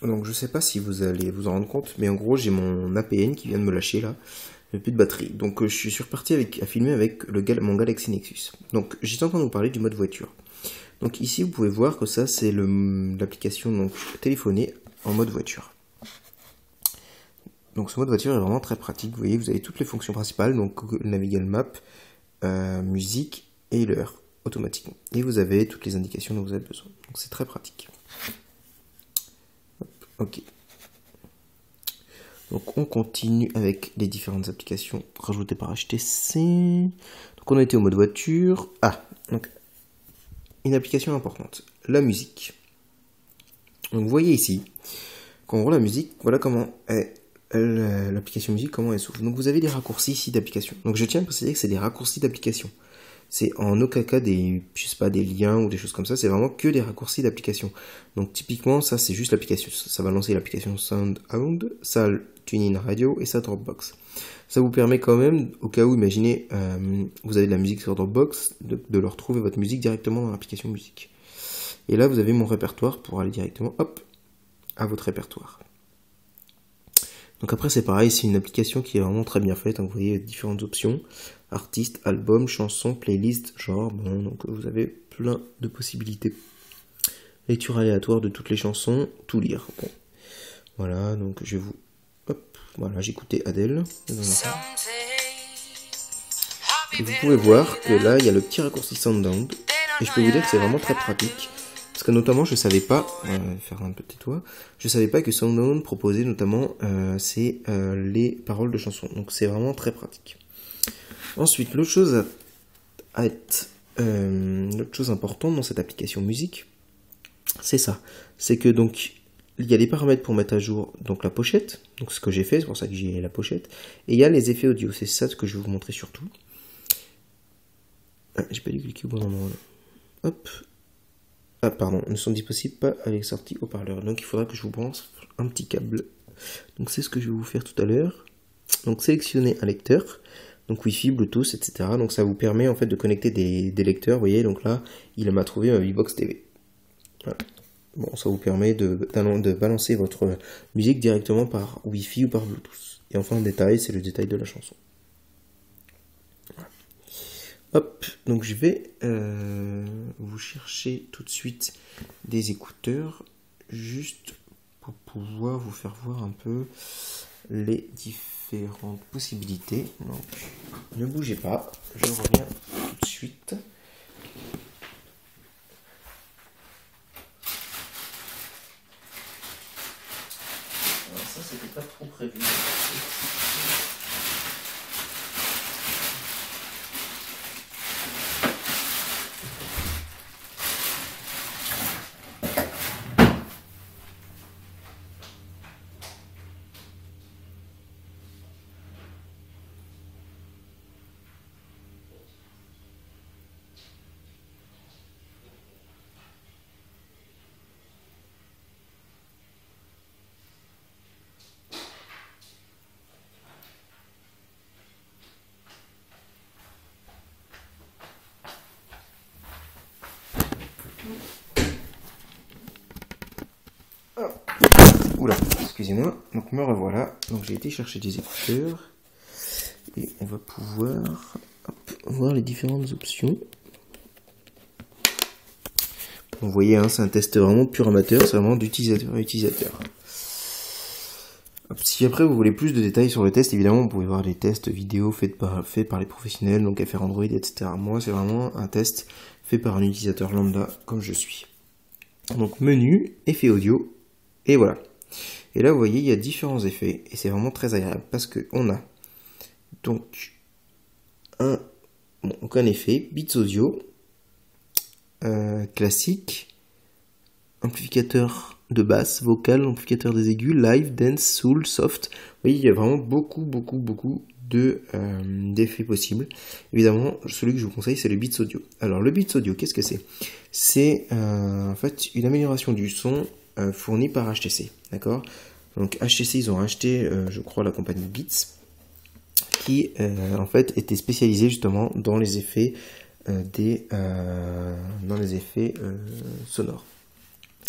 Donc je sais pas si vous allez vous en rendre compte, mais en gros j'ai mon APN qui vient de me lâcher là, il n'y a plus de batterie. Donc je suis reparti à filmer avec mon Galaxy Nexus. Donc j'étais en train de vous parler du mode voiture. Donc ici vous pouvez voir que ça c'est l'application donc téléphonée en mode voiture. Donc ce mode voiture est vraiment très pratique, vous voyez vous avez toutes les fonctions principales, donc Navigable Map, musique et l'heure automatiquement. Et vous avez toutes les indications dont vous avez besoin. Donc c'est très pratique. Ok. Donc on continue avec les différentes applications rajoutées par HTC. Donc on a été au mode voiture. Ah, donc une application importante, la musique. Donc vous voyez ici, qu'en gros la musique, voilà comment est l'application musique, comment elle s'ouvre. Donc vous avez des raccourcis ici d'application. Donc je tiens à préciser que c'est des raccourcis d'application. C'est en aucun cas des liens ou des choses comme ça, c'est vraiment que des raccourcis d'application. Donc typiquement, ça c'est juste l'application, ça va lancer l'application SoundHound, ça TuneIn Radio et ça Dropbox. Ça vous permet quand même, au cas où, imaginez, vous avez de la musique sur Dropbox, de leur trouver votre musique directement dans l'application musique. Et là, vous avez mon répertoire pour aller directement, hop, à votre répertoire. Donc après c'est pareil, c'est une application qui est vraiment très bien faite, donc vous voyez différentes options, artistes, albums, chansons, playlist, genre, bon, donc vous avez plein de possibilités. Lecture aléatoire de toutes les chansons, tout lire. Bon. Voilà, donc je vais vous... Hop, voilà, j'écoutais Adele. Et vous pouvez voir que là, il y a le petit raccourci SoundHound, et je peux vous dire que c'est vraiment très pratique. Parce que notamment, je savais pas, faire un petit toit, je savais pas que SoundHound proposait notamment les paroles de chansons. Donc c'est vraiment très pratique. Ensuite, l'autre chose importante dans cette application musique, c'est ça. C'est que donc il y a des paramètres pour mettre à jour donc la pochette. Donc ce que j'ai fait, c'est pour ça que j'ai la pochette. Et il y a les effets audio. C'est ça ce que je vais vous montrer surtout. Ah, j'ai pas dû cliquer au bon moment là. Hop. Ah pardon, ne sont disponibles pas avec sortie haut-parleur. Donc il faudra que je vous branche un petit câble. Donc c'est ce que je vais vous faire tout à l'heure. Donc sélectionnez un lecteur. Donc Wi-Fi, Bluetooth, etc. Donc ça vous permet en fait de connecter des lecteurs. Vous voyez, donc là, il m'a trouvé un VBox TV. Voilà. Bon, ça vous permet de balancer votre musique directement par Wi-Fi ou par Bluetooth. Et enfin en détail, c'est le détail de la chanson. Hop, donc je vais vous chercher tout de suite des écouteurs, juste pour pouvoir vous faire voir un peu les différentes possibilités. Donc, ne bougez pas, je reviens tout de suite. Alors ça, c'était pas trop prévu. Oula, excusez-moi, donc me revoilà. Donc j'ai été chercher des écouteurs et on va pouvoir voir les différentes options. Vous voyez, hein, c'est un test vraiment pur amateur, c'est vraiment d'utilisateur à utilisateur. Si après vous voulez plus de détails sur le test, évidemment vous pouvez voir les tests vidéo faits par les professionnels, donc FR Android, etc. Moi c'est vraiment un test fait par un utilisateur lambda comme je suis. Donc menu, effet audio, et voilà. Et là vous voyez il y a différents effets, et c'est vraiment très agréable, parce qu'on a donc un effet, bits audio, classique, amplificateur de basse, vocal, amplificateur des aigus, live, dance, soul, soft. Vous voyez, il y a vraiment beaucoup d'effets possibles. Évidemment, celui que je vous conseille, c'est le Beats Audio. Alors, le Beats Audio, qu'est-ce que c'est? C'est en fait une amélioration du son fournie par HTC. D'accord? Donc, HTC, ils ont acheté, je crois, la compagnie Beats, qui en fait était spécialisée justement dans les effets sonores.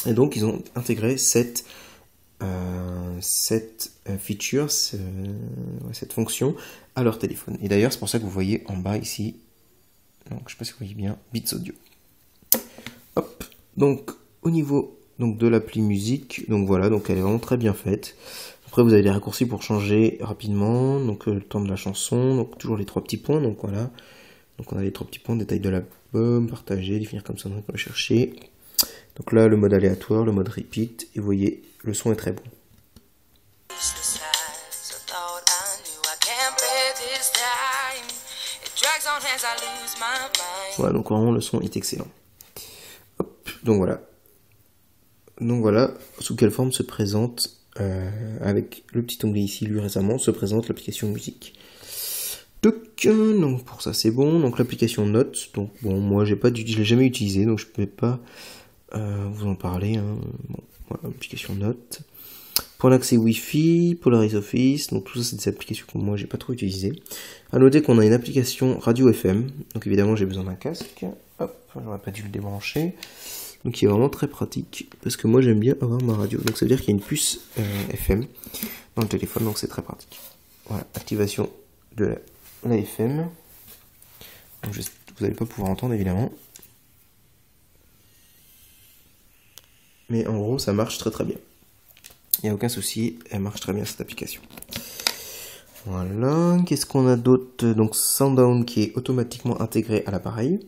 Et donc ils ont intégré cette cette feature, cette fonction à leur téléphone. Et d'ailleurs, c'est pour ça que vous voyez en bas ici, donc je ne sais pas si vous voyez bien, Beats Audio. Hop, donc au niveau de l'appli musique, donc voilà, donc elle est vraiment très bien faite. Après vous avez des raccourcis pour changer rapidement, donc le temps de la chanson, donc toujours les 3 petits points, donc voilà. Donc on a les 3 petits points, détail de l'album, partager, définir comme ça, donc on va chercher. Donc là le mode aléatoire, le mode repeat, et vous voyez, le son est très bon. Voilà, donc vraiment le son est excellent. Hop, donc voilà sous quelle forme se présente, avec le petit onglet ici, lui récemment, se présente l'application musique. Donc pour ça c'est bon. Donc l'application Notes, donc bon, moi je l'ai jamais utilisé, donc je peux pas vous en parler. Hein. Bon, voilà, l'application Notes. Pour l'accès Wi-Fi, Polaris Office, donc tout ça c'est des applications que moi j'ai pas trop utilisées. À noter qu'on a une application radio FM, donc évidemment j'ai besoin d'un casque. Hop, j'aurais pas dû le débrancher. Donc qui est vraiment très pratique, parce que moi j'aime bien avoir ma radio. Donc ça veut dire qu'il y a une puce FM dans le téléphone, donc c'est très pratique. Voilà, activation de la FM. Donc vous n'allez pas pouvoir entendre évidemment. Mais en gros ça marche très très bien. Il n'y a aucun souci, elle marche très bien cette application. Voilà, qu'est-ce qu'on a d'autre? Donc Soundhound qui est automatiquement intégré à l'appareil.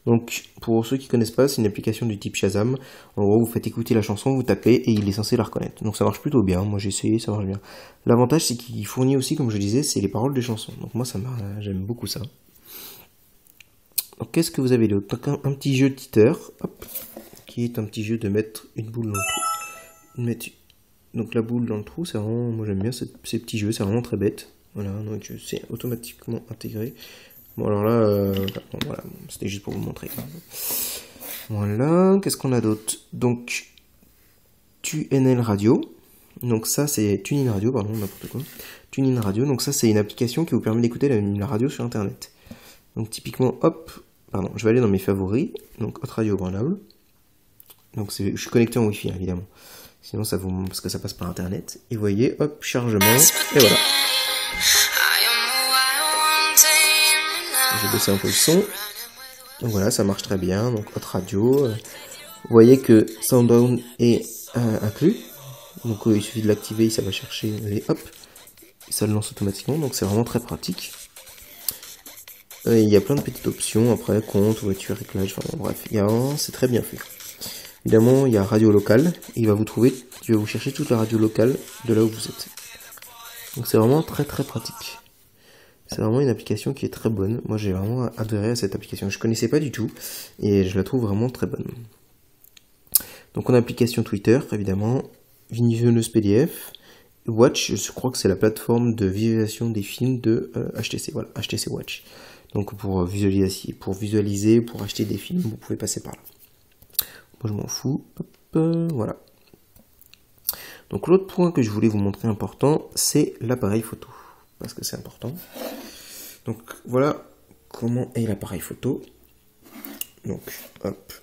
Donc pour ceux qui ne connaissent pas, c'est une application du type Shazam. En gros vous faites écouter la chanson, vous tapez et il est censé la reconnaître. Donc ça marche plutôt bien, moi j'ai essayé, ça marche bien. L'avantage c'est qu'il fournit aussi, comme je disais, c'est les paroles des chansons. Donc moi j'aime beaucoup ça. Donc qu'est-ce que vous avez d'autre? Donc un petit jeu Titer, hop, qui est un petit jeu de mettre une boule dans le trou. Donc la boule dans le trou, c'est vraiment, moi j'aime bien ces petits jeux, c'est vraiment très bête. Voilà, donc c'est automatiquement intégré. Bon alors là, bon, voilà, c'était juste pour vous montrer. Voilà, qu'est-ce qu'on a d'autre? Donc TuneIn Radio, donc ça c'est TuneIn Radio, pardon, n'importe quoi. TuneIn Radio, donc ça c'est une application qui vous permet d'écouter la radio sur internet. Donc typiquement, hop, pardon, je vais aller dans mes favoris, donc Hot Radio Grenoble. Donc je suis connecté en Wi-Fi évidemment. Sinon ça vous, parce que ça passe par internet. Et vous voyez, hop, chargement, et voilà. J'ai baissé un peu le son. Donc voilà, ça marche très bien. Donc Hot Radio. Vous voyez que Soundhound est inclus. Donc il suffit de l'activer, ça va chercher, et hop, ça le lance automatiquement. Donc c'est vraiment très pratique. Il y a plein de petites options après, compte, voiture, réglage, enfin bon, bref, c'est très bien fait. Évidemment, il y a radio locale, et il va vous chercher toute la radio locale de là où vous êtes. Donc c'est vraiment très très pratique. C'est vraiment une application qui est très bonne. Moi j'ai vraiment adhéré à cette application. Je connaissais pas du tout, et je la trouve vraiment très bonne. Donc on a l'application Twitter, évidemment, visionneuse PDF, Watch, je crois que c'est la plateforme de visualisation des films de HTC, voilà, HTC Watch. Donc pour visualiser, pour acheter des films, vous pouvez passer par là. Moi je m'en fous, hop, voilà. Donc l'autre point que je voulais vous montrer important, c'est l'appareil photo, parce que c'est important. Donc voilà comment est l'appareil photo. Donc hop,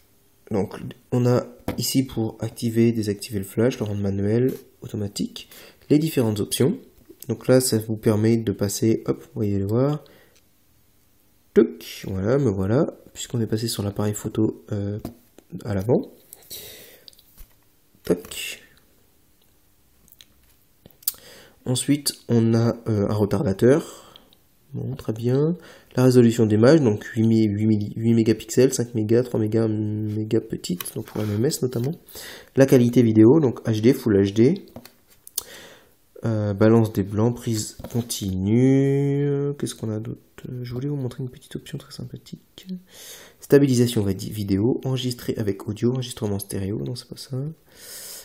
donc on a ici pour activer, désactiver le flash, le rendre manuel, automatique, les différentes options. Donc là ça vous permet de passer, hop, vous voyez le voir. Tuc, voilà, me voilà, puisqu'on est passé sur l'appareil photo à l'avant. Tac. Ensuite, on a un retardateur. Bon, très bien. La résolution d'image, donc 8 mégapixels, 5 mégas, 3 mégas petites, donc pour MMS notamment. La qualité vidéo, donc HD, Full HD. Balance des blancs, prise continue. Qu'est-ce qu'on a d'autre? Je voulais vous montrer une petite option très sympathique. Stabilisation vidéo, enregistré avec audio, enregistrement stéréo, non c'est pas ça.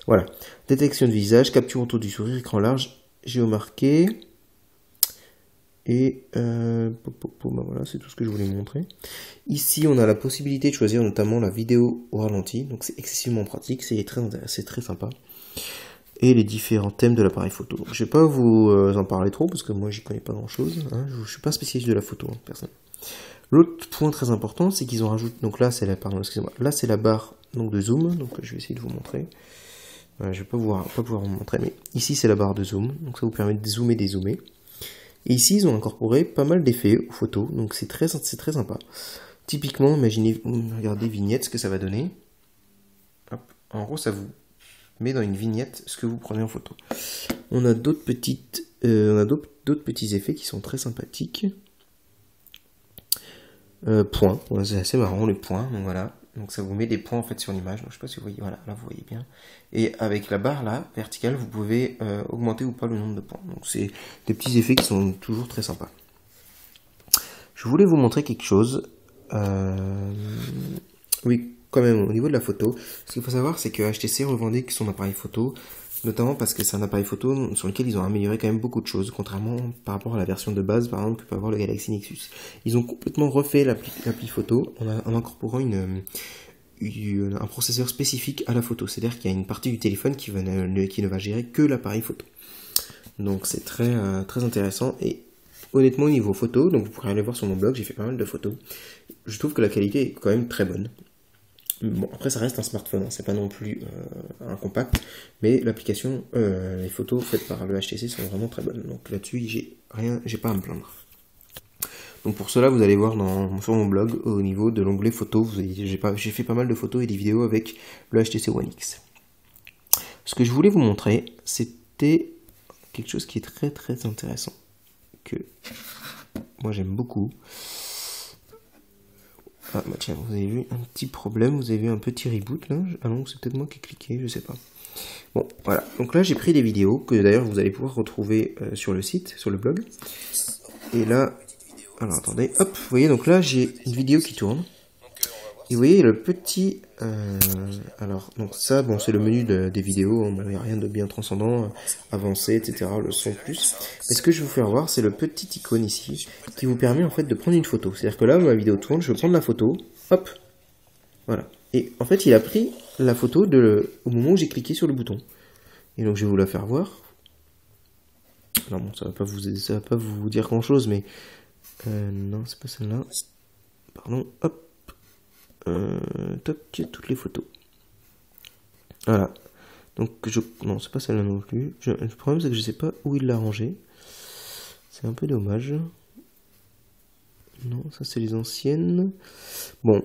Voilà. Détection de visage, capture autour du sourire, écran large, géomarqué. Et voilà, c'est tout ce que je voulais vous montrer. Ici, on a la possibilité de choisir notamment la vidéo au ralenti, donc c'est excessivement pratique, c'est très sympa. Et les différents thèmes de l'appareil photo. Donc, je ne vais pas vous en parler trop, parce que moi j'y connais pas grand chose, hein. Je ne suis pas spécialiste de la photo, hein, personne. L'autre point très important, c'est qu'ils ont rajouté, donc là c'est la barre donc de zoom, donc je vais essayer de vous montrer. Voilà, je vais pas pouvoir vous montrer, mais ici c'est la barre de zoom, donc ça vous permet de zoomer, dézoomer. Et ici ils ont incorporé pas mal d'effets aux photos, donc c'est très sympa. Typiquement, imaginez, regardez vignette, ce que ça va donner. Hop. En gros, ça vous met dans une vignette ce que vous prenez en photo. On a d'autres petits effets qui sont très sympathiques. Points, ouais, c'est assez marrant les points, donc voilà. Donc ça vous met des points en fait sur l'image, donc je sais pas si vous voyez, voilà, là vous voyez bien. Et avec la barre là, verticale, vous pouvez augmenter ou pas le nombre de points. Donc c'est des petits effets qui sont toujours très sympas. Je voulais vous montrer quelque chose. Oui, quand même, au niveau de la photo, ce qu'il faut savoir, c'est que HTC revendique son appareil photo, notamment parce que c'est un appareil photo sur lequel ils ont amélioré quand même beaucoup de choses, contrairement par rapport à la version de base, par exemple, que peut avoir le Galaxy Nexus. Ils ont complètement refait l'appli photo en incorporant un processeur spécifique à la photo. C'est-à-dire qu'il y a une partie du téléphone qui ne va gérer que l'appareil photo. Donc c'est très intéressant. Et honnêtement, au niveau photo, donc vous pourrez aller voir sur mon blog, j'ai fait pas mal de photos. Je trouve que la qualité est quand même très bonne. Bon, après ça reste un smartphone, hein, c'est pas non plus un compact, mais l'application, les photos faites par le HTC sont vraiment très bonnes. Donc là-dessus, j'ai pas à me plaindre. Donc pour cela, vous allez voir sur mon blog, au niveau de l'onglet photos, j'ai fait pas mal de photos et des vidéos avec le HTC One X. Ce que je voulais vous montrer, c'était quelque chose qui est très intéressant, que moi j'aime beaucoup. Ah bah tiens, vous avez vu un petit problème, vous avez vu un petit reboot là. Ah non, c'est peut-être moi qui ai cliqué, je sais pas. Bon, voilà. Donc là, j'ai pris des vidéos que d'ailleurs vous allez pouvoir retrouver sur le site, sur le blog. Et là, alors attendez, hop, vous voyez, donc là j'ai une vidéo qui tourne. Et vous voyez le petit... alors, donc ça, bon, c'est le menu des vidéos, il n'y a rien de bien transcendant, avancé, etc., le son plus. Mais ce que je vais vous faire voir, c'est le petit icône ici, qui vous permet en fait de prendre une photo. C'est-à-dire que là, ma vidéo tourne, je vais prendre la photo, hop, voilà. Et en fait, il a pris la photo au moment où j'ai cliqué sur le bouton. Et donc, je vais vous la faire voir. Alors bon, ça va pas vous dire grand-chose, mais... non, c'est pas celle-là. Pardon, hop. Toc, toutes les photos. Voilà. Donc non, c'est pas celle-là non plus. Le problème c'est que je sais pas où il l'a rangé. C'est un peu dommage. Non, ça c'est les anciennes. Bon.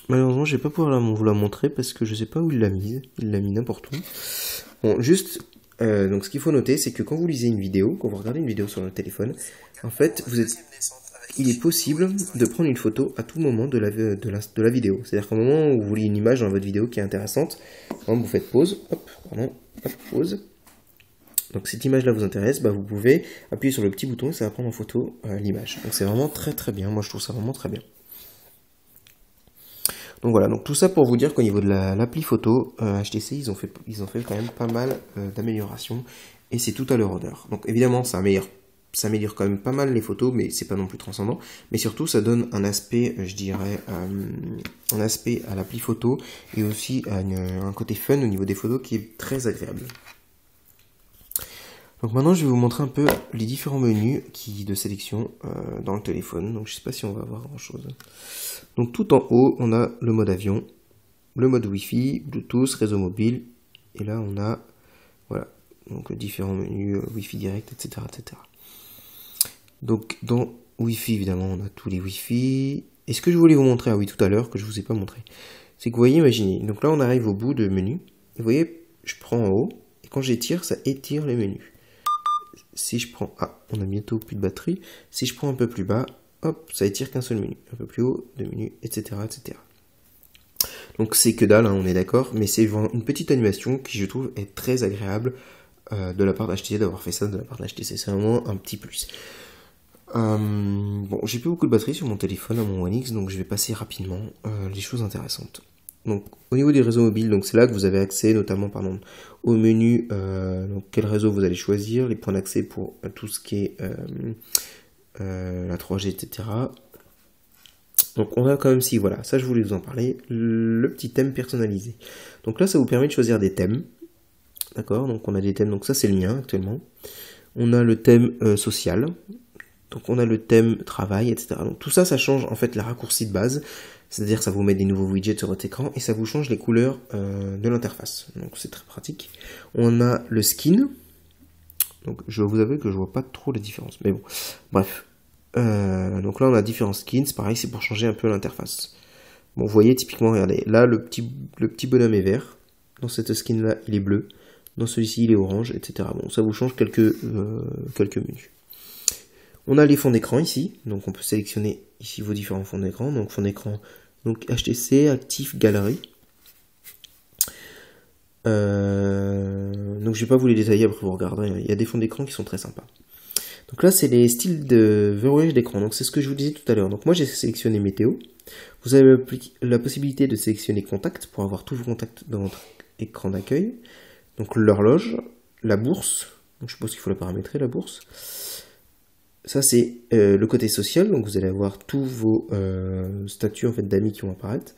Malheureusement, je vais pas pouvoir vous la montrer parce que je sais pas où il l'a mise. Il l'a mis n'importe où. Bon, juste. Donc ce qu'il faut noter, c'est que quand vous lisez une vidéo, quand vous regardez une vidéo sur le téléphone, en fait, il est possible de prendre une photo à tout moment de la vidéo. C'est-à-dire qu'au moment où vous voulez une image dans votre vidéo qui est intéressante, vous faites pause, hop, pause. Donc cette image-là vous intéresse, bah, vous pouvez appuyer sur le petit bouton et ça va prendre en photo l'image. Donc c'est vraiment très bien, moi je trouve ça vraiment très bien. Donc voilà, donc tout ça pour vous dire qu'au niveau de l'appli photo, HTC, ils ont fait quand même pas mal d'améliorations et c'est tout à leur honneur. Donc évidemment, ça améliore quand même pas mal les photos, mais c'est pas non plus transcendant. Mais surtout, ça donne un aspect, je dirais, un aspect à l'appli photo et aussi un côté fun au niveau des photos qui est très agréable. Donc maintenant, je vais vous montrer un peu les différents menus de sélection dans le téléphone. Donc je sais pas si on va voir grand chose. Donc tout en haut, on a le mode avion, le mode Wi-Fi, Bluetooth, réseau mobile. Et là, on a, voilà, donc différents menus Wi-Fi direct, etc., etc. Donc dans Wi-Fi, évidemment, on a tous les Wi-Fi. Et ce que je voulais vous montrer, ah oui, tout à l'heure, que je vous ai pas montré, c'est que vous voyez, imaginez, donc là on arrive au bout de menu, et vous voyez, je prends en haut, et quand j'étire, ça étire les menus. Si je prends, on a bientôt plus de batterie, si je prends un peu plus bas, hop, ça étire qu'un seul menu, un peu plus haut, 2 menus, etc., etc. Donc c'est que dalle, hein, on est d'accord, mais c'est une petite animation qui je trouve est très agréable de la part d'HTC, d'avoir fait ça de la part d'HTC, c'est vraiment un petit plus. Bon, j'ai plus beaucoup de batterie sur mon téléphone, à mon One X, donc je vais passer rapidement les choses intéressantes. Donc, au niveau des réseaux mobiles, donc c'est là que vous avez accès, notamment, au menu, donc quel réseau vous allez choisir, les points d'accès pour tout ce qui est la 3G, etc. Donc, on a quand même, si, voilà, ça je voulais vous en parler, le petit thème personnalisé. Donc là, ça vous permet de choisir des thèmes, d'accord? Donc, on a des thèmes, donc ça c'est le mien actuellement. On a le thème social. Donc on a le thème travail, etc. Donc tout ça, ça change en fait les raccourcis de base. C'est-à-dire que ça vous met des nouveaux widgets sur votre écran et ça vous change les couleurs de l'interface. Donc c'est très pratique. On a le skin. Donc je dois vous avouer que je vois pas trop la différence. Mais bon, bref. Donc là on a différents skins. Pareil, c'est pour changer un peu l'interface. Bon, vous voyez typiquement, regardez. Là le petit bonhomme est vert. Dans cette skin là, il est bleu. Dans celui-ci, il est orange, etc. Bon, ça vous change quelques menus. On a les fonds d'écran ici, donc on peut sélectionner ici vos différents fonds d'écran. Donc fond d'écran, donc HTC, Actif, Galerie. Donc je vais pas vous les détailler, après vous regarderez. Il y a des fonds d'écran qui sont très sympas. Donc là, c'est les styles de verrouillage d'écran. Donc c'est ce que je vous disais tout à l'heure. Donc moi, j'ai sélectionné météo. Vous avez la possibilité de sélectionner contact pour avoir tous vos contacts dans votre écran d'accueil. Donc l'horloge, la bourse. Donc je suppose qu'il faut la paramétrer, la bourse. Ça, c'est le côté social. Donc vous allez avoir tous vos statuts en fait, d'amis qui vont apparaître.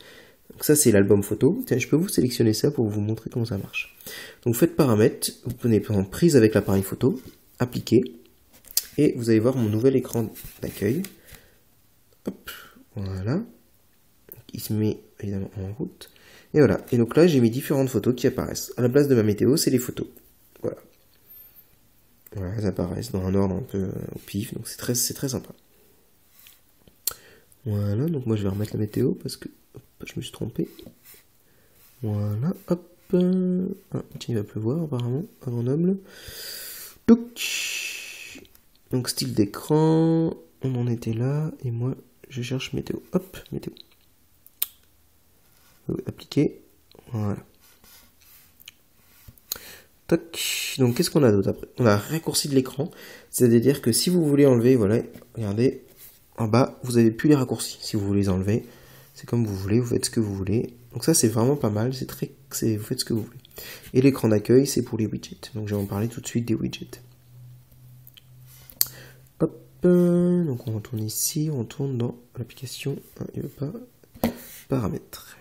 Donc ça, c'est l'album photo. Tiens, je peux vous sélectionner ça pour vous montrer comment ça marche. Donc vous faites paramètres. Vous prenez par exemple prise avec l'appareil photo. Appliquer. Et vous allez voir mon nouvel écran d'accueil. Hop, voilà. Il se met évidemment en route. Et voilà. Et donc là, j'ai mis différentes photos qui apparaissent. À la place de ma météo, c'est les photos. Voilà. Voilà, elles apparaissent dans un ordre un peu au pif. Donc c'est très sympa. Voilà. Donc moi, je vais remettre la météo parce que hop, je me suis trompé. Voilà. Hop. Ah, tiens, il va pleuvoir apparemment à Grenoble. Donc style d'écran. On en était là. Et moi, je cherche météo. Hop, météo. Appliquer. Voilà. Tac. Donc qu'est-ce qu'on a d'autre après? On a un raccourci de l'écran. C'est-à-dire que si vous voulez enlever, voilà, regardez, en bas, vous n'avez plus les raccourcis. Si vous voulez les enlever, c'est comme vous voulez, vous faites ce que vous voulez. Donc ça, c'est vraiment pas mal. Vous faites ce que vous voulez. Et l'écran d'accueil, c'est pour les widgets. Donc je vais en parler tout de suite des widgets. Hop. Donc on retourne ici, on retourne dans l'application. Il veut pas. Paramètres.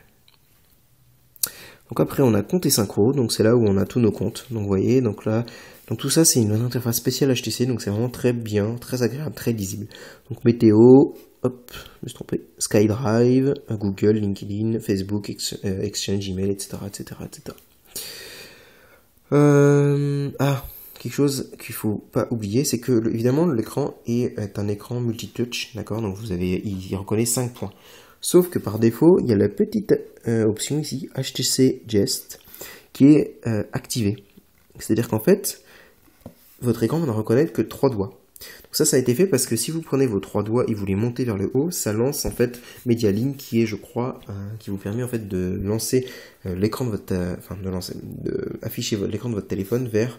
Donc après on a compte et synchro, donc c'est là où on a tous nos comptes. Donc vous voyez, donc là, donc tout ça c'est une interface spéciale HTC, donc c'est vraiment très bien, très agréable, très lisible. Donc météo, hop, je me suis trompé, SkyDrive, Google, LinkedIn, Facebook, Exchange, Email, etc. Quelque chose qu'il faut pas oublier, c'est que évidemment l'écran est un écran multitouch, d'accord, donc il reconnaît 5 points. Sauf que par défaut, il y a la petite option ici, HTC Jest, qui est activée. C'est-à-dire qu'en fait, votre écran ne reconnaît que 3 doigts. Donc ça a été fait parce que si vous prenez vos 3 doigts et vous les montez vers le haut, ça lance en fait MediaLink qui est, je crois, qui vous permet en fait de lancer l'écran de votre, afficher l'écran de votre téléphone vers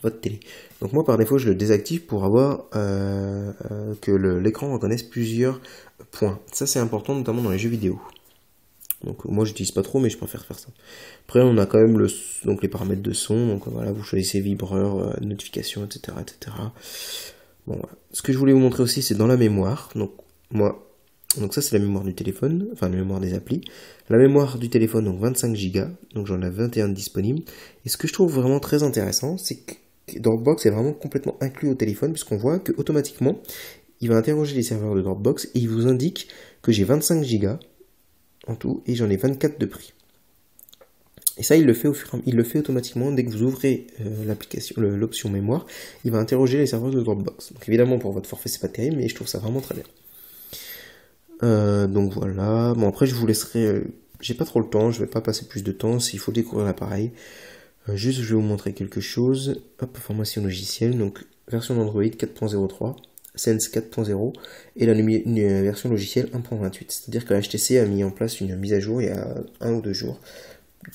votre télé. Donc moi par défaut je le désactive pour avoir que l'écran reconnaisse plusieurs points. Ça c'est important notamment dans les jeux vidéo. Donc moi j'utilise pas trop mais je préfère faire ça. Après on a quand même donc les paramètres de son, donc voilà, vous choisissez vibreur, notification, etc. Bon, voilà. Ce que je voulais vous montrer aussi c'est dans la mémoire. Donc ça c'est la mémoire du téléphone, enfin la mémoire des applis. La mémoire du téléphone, donc 25 Go, donc j'en ai 21 disponibles. Et ce que je trouve vraiment très intéressant, c'est que Dropbox est vraiment complètement inclus au téléphone, puisqu'on voit que automatiquement, il va interroger les serveurs de Dropbox et il vous indique que j'ai 25 Go en tout et j'en ai 24 de prix. Et ça, il le fait automatiquement dès que vous ouvrez l'option mémoire, il va interroger les serveurs de Dropbox. Donc évidemment pour votre forfait c'est pas terrible, mais je trouve ça vraiment très bien. Donc voilà, bon après je vous laisserai, j'ai pas trop le temps, je vais pas passer plus de temps, s'il faut découvrir l'appareil. Juste je vais vous montrer quelque chose, hop, formation logicielle, donc version d'Android 4.03, Sense 4.0 et la version logicielle 1.28, c'est-à-dire que la HTC a mis en place une mise à jour il y a 1 ou 2 jours,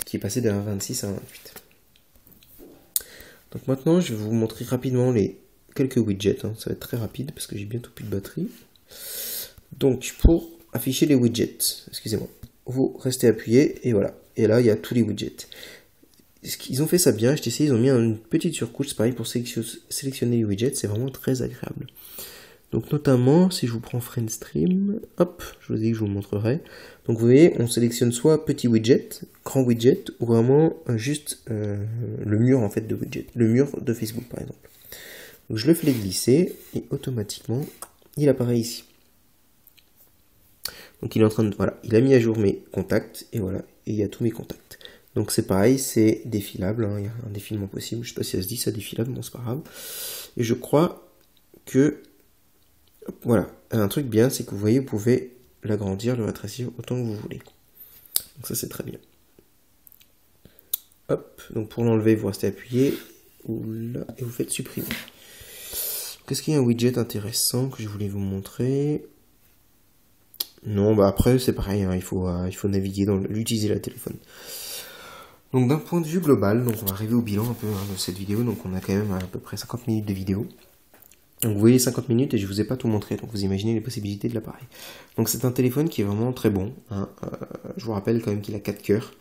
qui est passée de 1.26 à 1.28. Donc maintenant je vais vous montrer rapidement quelques widgets, ça va être très rapide parce que j'ai bientôt plus de batterie. Donc, pour afficher les widgets, excusez-moi, vous restez appuyé et voilà. Et là, il y a tous les widgets. Ils ont fait ça bien, HTC, ils ont mis une petite surcouche, c'est pareil pour sélectionner les widgets, c'est vraiment très agréable. Donc, notamment, si je vous prends FriendStream, hop, je vous dis que je vous montrerai. Donc, vous voyez, on sélectionne soit petit widget, grand widget, ou vraiment juste le mur en fait de widget, le mur de Facebook par exemple. Donc, je le fais glisser et automatiquement, il apparaît ici. Donc il est en train de, voilà, il a mis à jour mes contacts, et voilà, et il y a tous mes contacts. Donc c'est pareil, c'est défilable, hein, il y a un défilement possible, je sais pas si ça se dit ça défilable, bon c'est pas grave. Et je crois que, voilà, un truc bien, c'est que vous voyez, vous pouvez l'agrandir, le rétrécir autant que vous voulez. Donc ça c'est très bien. Hop, donc pour l'enlever, vous restez appuyé, là, et vous faites supprimer. Qu'est-ce qu'il y a un widget intéressant que je voulais vous montrer? Non, bah après c'est pareil, hein, il faut naviguer dans l'utiliser la téléphone. Donc d'un point de vue global, donc on va arriver au bilan un peu de cette vidéo, donc on a quand même à peu près 50 minutes de vidéo. Donc vous voyez 50 minutes et je vous ai pas tout montré, donc vous imaginez les possibilités de l'appareil. Donc c'est un téléphone qui est vraiment très bon, hein. Je vous rappelle quand même qu'il a 4 cœurs.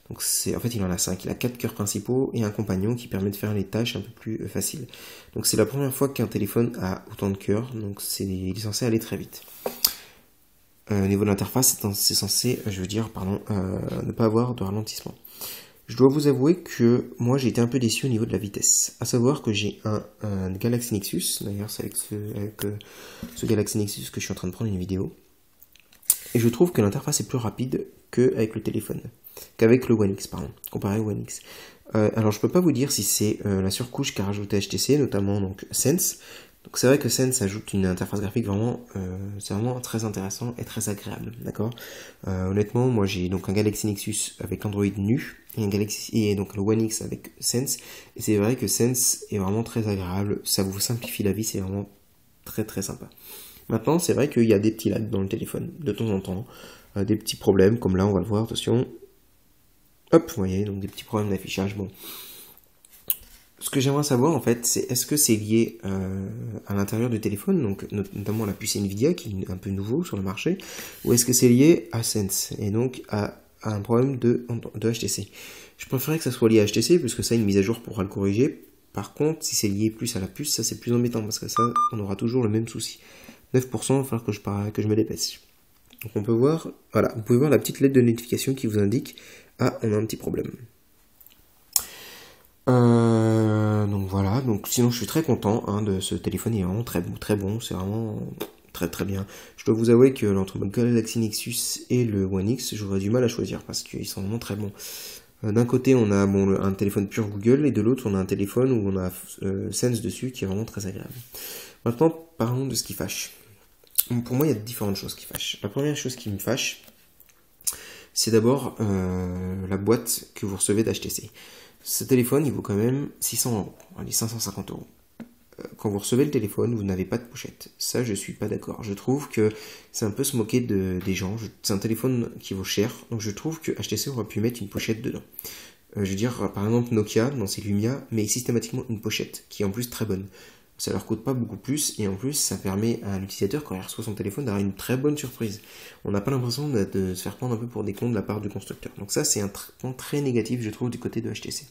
Donc en fait il en a 5, il a 4 cœurs principaux et un compagnon qui permet de faire les tâches un peu plus faciles. Donc c'est la première fois qu'un téléphone a autant de cœurs, donc il est censé aller très vite. Au niveau de l'interface, c'est censé, ne pas avoir de ralentissement. Je dois vous avouer que moi j'ai été un peu déçu au niveau de la vitesse. À savoir que j'ai un Galaxy Nexus, d'ailleurs c'est avec ce Galaxy Nexus que je suis en train de prendre une vidéo. Et je trouve que l'interface est plus rapide qu'avec le téléphone, qu'avec le One X, pardon, comparé au One X. Alors je peux pas vous dire si c'est la surcouche qu'a rajouté HTC, notamment donc Sense. Donc c'est vrai que Sense ajoute une interface graphique vraiment, c'est vraiment très intéressant et très agréable, d'accord. Honnêtement, moi j'ai donc un Galaxy Nexus avec Android nu et donc le One X avec Sense, et c'est vrai que Sense est vraiment très agréable, ça vous simplifie la vie, c'est vraiment très très sympa. Maintenant, c'est vrai qu'il y a des petits lags dans le téléphone de temps en temps, des petits problèmes comme là, on va le voir, attention. Hop, vous voyez, donc des petits problèmes d'affichage, bon. Ce que j'aimerais savoir en fait, c'est est-ce que c'est lié à l'intérieur du téléphone, donc notamment la puce Nvidia qui est un peu nouveau sur le marché, ou est-ce que c'est lié à Sense et donc à un problème de HTC. Je préférerais que ça soit lié à HTC puisque ça une mise à jour pourra le corriger. Par contre, si c'est lié plus à la puce, ça c'est plus embêtant parce que ça, on aura toujours le même souci. 9%, il va falloir que je me dépêche. Donc on peut voir, voilà, vous pouvez voir la petite lettre de notification qui vous indique ah on a un petit problème. Donc voilà, donc sinon je suis très content de ce téléphone, il est vraiment très bon, c'est vraiment très bien. Je dois vous avouer que entre le Galaxy Nexus et le One X, j'aurais du mal à choisir parce qu'ils sont vraiment très bons. D'un côté on a un téléphone pur Google et de l'autre on a un téléphone où on a Sense dessus qui est vraiment très agréable. Maintenant parlons de ce qui fâche. Pour moi il y a différentes choses qui fâchent. La première chose qui me fâche, c'est d'abord la boîte que vous recevez d'HTC. Ce téléphone, il vaut quand même 600 €, allez, 550 €. Quand vous recevez le téléphone, vous n'avez pas de pochette. Ça, je suis pas d'accord. Je trouve que c'est un peu se moquer des gens. C'est un téléphone qui vaut cher, donc je trouve que HTC aurait pu mettre une pochette dedans. Je veux dire, par exemple, Nokia, dans ses Lumia, met systématiquement une pochette, qui est en plus très bonne. Ça leur coûte pas beaucoup plus, et en plus, ça permet à l'utilisateur, quand il reçoit son téléphone, d'avoir une très bonne surprise. On n'a pas l'impression de se faire prendre un peu pour des cons de la part du constructeur. Donc ça, c'est un point très négatif, je trouve, du côté de HTC.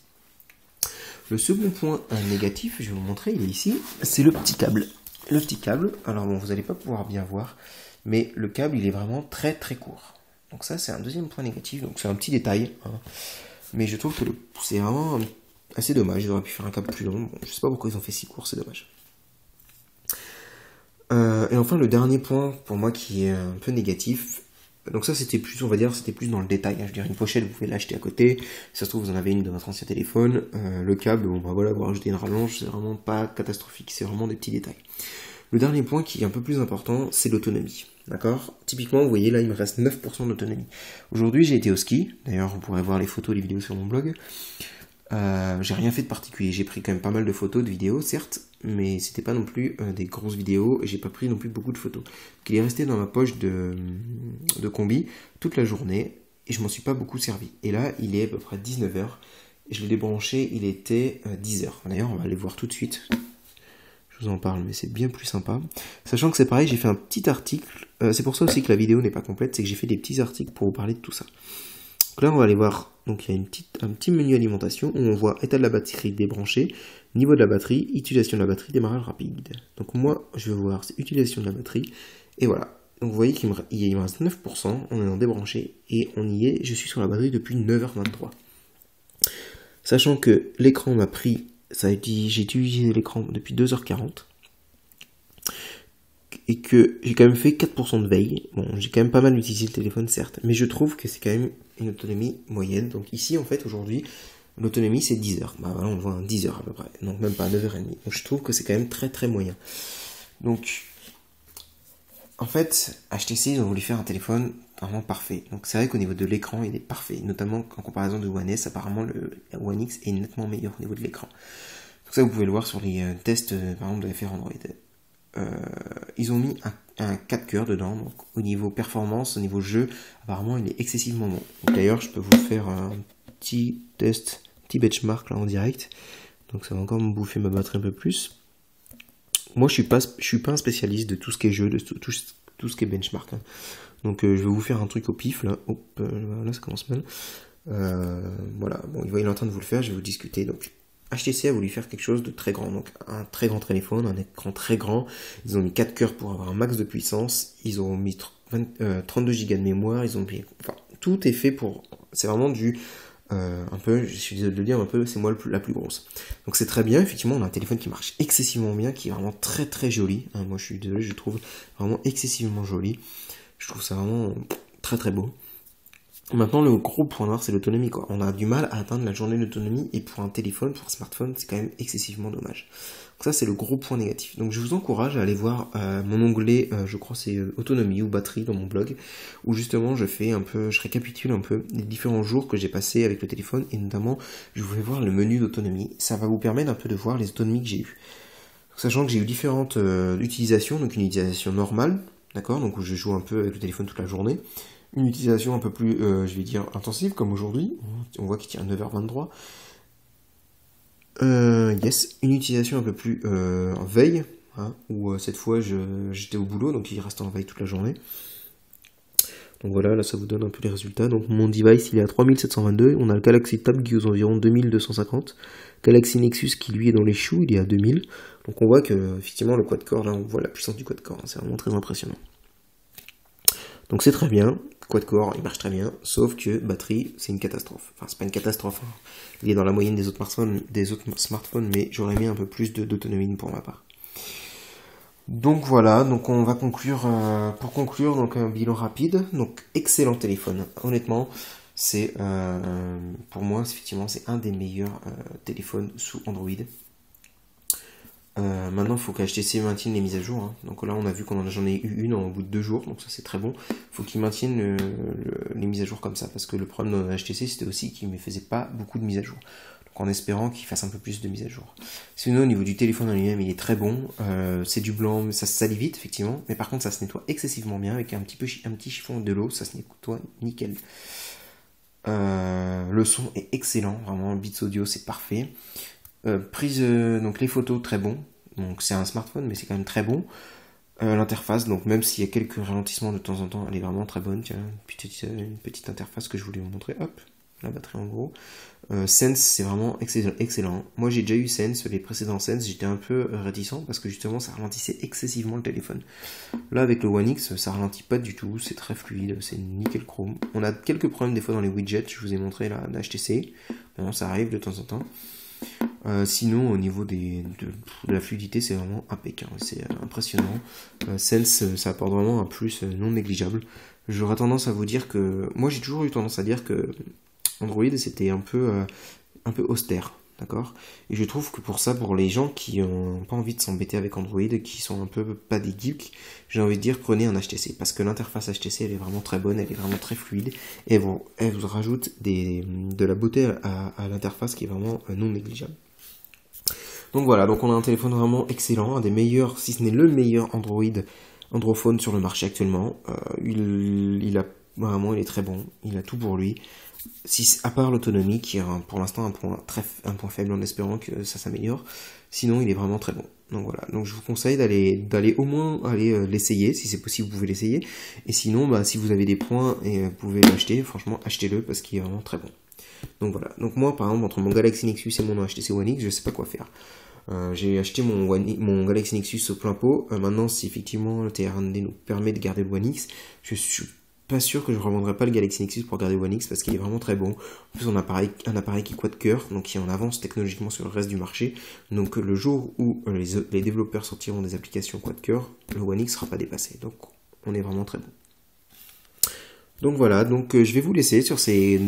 Le second point négatif, je vais vous montrer, il est ici, c'est le petit câble. Le petit câble, alors bon, vous n'allez pas pouvoir bien voir, mais le câble, il est vraiment très court. Donc ça, c'est un deuxième point négatif, donc c'est un petit détail, hein. Mais je trouve que c'est vraiment assez dommage, ils auraient pu faire un câble plus long. Bon, je sais pas pourquoi ils ont fait si court, c'est dommage. Et enfin, le dernier point, pour moi, qui est un peu négatif, donc ça c'était plus, on va dire, c'était plus dans le détail, hein. Je veux dire, une pochette, vous pouvez l'acheter à côté, si ça se trouve vous en avez une dans votre ancien téléphone, le câble, bon bah voilà, vous rajoutez une rallonge, c'est vraiment pas catastrophique, c'est vraiment des petits détails. Le dernier point qui est un peu plus important, c'est l'autonomie, d'accord? Typiquement, vous voyez là, il me reste 9% d'autonomie. Aujourd'hui, j'ai été au ski, d'ailleurs vous pourrez voir les photos, les vidéos sur mon blog. J'ai rien fait de particulier, j'ai pris quand même pas mal de photos, de vidéos, certes, mais c'était pas non plus des grosses vidéos, et j'ai pas pris non plus beaucoup de photos. Donc il est resté dans ma poche de combi toute la journée, et je m'en suis pas beaucoup servi. Et là, il est à peu près 19h, et je l'ai débranché, il était 10h. D'ailleurs, on va aller voir tout de suite. Je vous en parle, mais c'est bien plus sympa. Sachant que c'est pareil, j'ai fait un petit article, c'est pour ça aussi que la vidéo n'est pas complète, c'est que j'ai fait des petits articles pour vous parler de tout ça. Donc là, on va aller voir, donc il y a un petit menu alimentation où on voit état de la batterie débranché, niveau de la batterie, utilisation de la batterie, démarrage rapide. Donc moi, je vais voir, c'est utilisation de la batterie, et voilà. Donc vous voyez qu'il me reste 9%, on est en débranché, et on y est, je suis sur la batterie depuis 9h23. Sachant que l'écran m'a pris, j'ai utilisé l'écran depuis 2h40, et que j'ai quand même fait 4% de veille. Bon, j'ai quand même pas mal utilisé le téléphone, certes, mais je trouve que c'est quand même une autonomie moyenne. Donc ici, en fait, aujourd'hui, l'autonomie, c'est 10 heures. Bah voilà, on voit 10 heures à peu près, donc même pas 9h30. Donc je trouve que c'est quand même très très moyen. Donc, en fait, HTC, ils ont voulu faire un téléphone vraiment parfait. Donc c'est vrai qu'au niveau de l'écran, il est parfait. Notamment en comparaison de One S, apparemment le One X est nettement meilleur au niveau de l'écran. Donc ça, vous pouvez le voir sur les tests, par exemple, de FR Android. Ils ont mis un 4 cœurs dedans, donc au niveau performance, au niveau jeu, apparemment il est excessivement bon. D'ailleurs, je peux vous faire un petit test, petit benchmark là en direct. Donc ça va encore me bouffer ma batterie un peu plus. Moi, je suis pas un spécialiste de tout ce qui est jeu, de tout ce qui est benchmark. Hein. Donc je vais vous faire un truc au pif là. Hop, là ça commence mal. Voilà, bon, il est en train de vous le faire, je vais vous discuter. Donc HTC a voulu faire quelque chose de très grand, donc un très grand téléphone, un écran très grand. Ils ont mis 4 cœurs pour avoir un max de puissance. Ils ont mis 32 Go de mémoire. Ils ont mis, enfin, tout est fait pour. C'est vraiment du un peu, je suis désolé de le dire, un peu, c'est moi la plus grosse. Donc c'est très bien, effectivement, on a un téléphone qui marche excessivement bien, qui est vraiment très très joli. Hein, moi je suis désolé, je le trouve vraiment excessivement joli. Je trouve ça vraiment très très beau. Maintenant, le gros point noir, c'est l'autonomie, quoi. On a du mal à atteindre la journée d'autonomie, et pour un téléphone, pour un smartphone, c'est quand même excessivement dommage. Donc ça, c'est le gros point négatif. Donc je vous encourage à aller voir mon onglet, je crois c'est autonomie ou batterie dans mon blog, où justement je récapitule un peu les différents jours que j'ai passés avec le téléphone, et notamment, je voulais voir le menu d'autonomie. Ça va vous permettre un peu de voir les autonomies que j'ai eues. Sachant que j'ai eu différentes utilisations, donc une utilisation normale, d'accord, donc où je joue un peu avec le téléphone toute la journée. Une utilisation un peu plus, je vais dire, intensive, comme aujourd'hui. On voit qu'il tient à 9h23. Yes, une utilisation un peu plus en veille, hein, où cette fois j'étais au boulot, donc il reste en veille toute la journée. Donc voilà, là ça vous donne un peu les résultats. Donc mon device il est à 3722, on a le Galaxy Tab qui est aux environs 2250, Galaxy Nexus qui lui est dans les choux, il est à 2000. Donc on voit que effectivement le quad-core, là on voit la puissance du quad-core, hein, c'est vraiment très impressionnant. Donc c'est très bien, quad-core il marche très bien, sauf que batterie c'est une catastrophe. Enfin c'est pas une catastrophe, hein. Il est dans la moyenne des autres smartphones, mais j'aurais mis un peu plus d'autonomie pour ma part. Donc voilà, donc on va conclure, pour conclure, donc un bilan rapide, donc excellent téléphone, honnêtement, c'est, pour moi, effectivement, c'est un des meilleurs téléphones sous Android. Maintenant, il faut qu'HTC maintienne les mises à jour, hein. Donc là, on a vu j'en ai eu une au bout de 2 jours, donc ça c'est très bon. Il faut qu'ils maintiennent les mises à jour comme ça, parce que le problème de HTC, c'était aussi qu'ils ne faisaient pas beaucoup de mises à jour. En espérant qu'il fasse un peu plus de mise à jour. Sinon, au niveau du téléphone en lui-même, il est très bon. C'est du blanc, ça se salit vite, effectivement. Mais par contre, ça se nettoie excessivement bien avec un petit chiffon de l'eau. Ça se nettoie nickel. Le son est excellent. Vraiment, Beats Audio, c'est parfait. Donc les photos, très bon. Donc c'est un smartphone, mais c'est quand même très bon. L'interface, donc même s'il y a quelques ralentissements de temps en temps, elle est vraiment très bonne. Tiens, une petite interface que je voulais vous montrer. Hop, la batterie en gros. Sense, c'est vraiment excellent. Moi j'ai déjà eu Sense, les précédents Sense, j'étais un peu réticent parce que justement ça ralentissait excessivement le téléphone. Là avec le One X, ça ralentit pas du tout, c'est très fluide, c'est nickel chrome. On a quelques problèmes des fois dans les widgets, je vous ai montré là d'HTC, bon, ça arrive de temps en temps. Sinon au niveau de la fluidité c'est vraiment impeccable, c'est impressionnant. Sense, ça apporte vraiment un plus non négligeable. J'aurais tendance à vous dire que, moi j'ai toujours eu tendance à dire que Android c'était un peu austère, d'accord. Et je trouve que pour ça, pour les gens qui n'ont pas envie de s'embêter avec Android, qui sont un peu pas des geeks, j'ai envie de dire prenez un HTC, parce que l'interface HTC elle est vraiment très bonne, elle est vraiment très fluide, et elle vous rajoute de la beauté à l'interface qui est vraiment non négligeable. Donc voilà, donc on a un téléphone vraiment excellent, un des meilleurs, si ce n'est le meilleur Androphone sur le marché actuellement. Il est très bon, il a tout pour lui. À part l'autonomie qui est pour l'instant un point faible, en espérant que ça s'améliore, sinon il est vraiment très bon. Donc voilà, donc je vous conseille d'aller au moins l'essayer, si c'est possible vous pouvez l'essayer, et sinon si vous avez des points et vous pouvez l'acheter, franchement achetez-le parce qu'il est vraiment très bon. Donc voilà, donc moi par exemple entre mon Galaxy Nexus et mon HTC One X, je sais pas quoi faire. J'ai acheté mon Galaxy Nexus au plein pot. Maintenant, si effectivement le TRND nous permet de garder le One X, je suis pas sûr que je ne revendrai pas le Galaxy Nexus pour garder One X parce qu'il est vraiment très bon. En plus, on a un appareil qui est quad-core, donc qui est en avance technologiquement sur le reste du marché. Donc le jour où les développeurs sortiront des applications quad-core, le One X ne sera pas dépassé. Donc on est vraiment très bon. Donc voilà, donc je vais vous laisser sur ces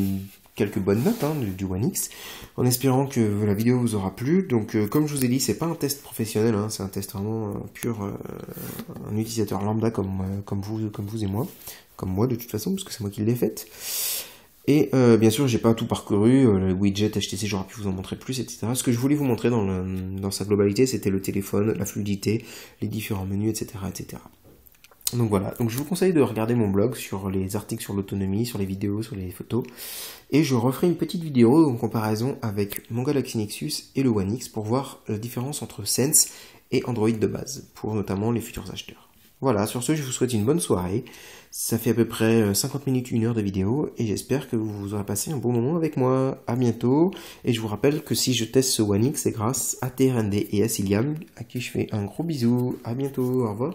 quelques bonnes notes du One X, en espérant que la vidéo vous aura plu. Donc comme je vous ai dit, c'est pas un test professionnel, c'est un test vraiment pur, un utilisateur lambda comme vous et moi, comme moi de toute façon, parce que c'est moi qui l'ai fait. Et bien sûr, j'ai pas tout parcouru, le widget HTC, j'aurais pu vous en montrer plus, etc. Ce que je voulais vous montrer dans sa globalité, c'était le téléphone, la fluidité, les différents menus, etc., etc. Donc voilà, donc je vous conseille de regarder mon blog sur les articles sur l'autonomie, sur les vidéos, sur les photos. Et je referai une petite vidéo en comparaison avec mon Galaxy Nexus et le One X pour voir la différence entre Sense et Android de base, pour notamment les futurs acheteurs. Voilà, sur ce, je vous souhaite une bonne soirée. Ça fait à peu près 50 minutes, 1 heure de vidéo, et j'espère que vous aurez passé un bon moment avec moi. À bientôt, et je vous rappelle que si je teste ce One X, c'est grâce à TRND et à Ciliam, à qui je fais un gros bisou. À bientôt, au revoir.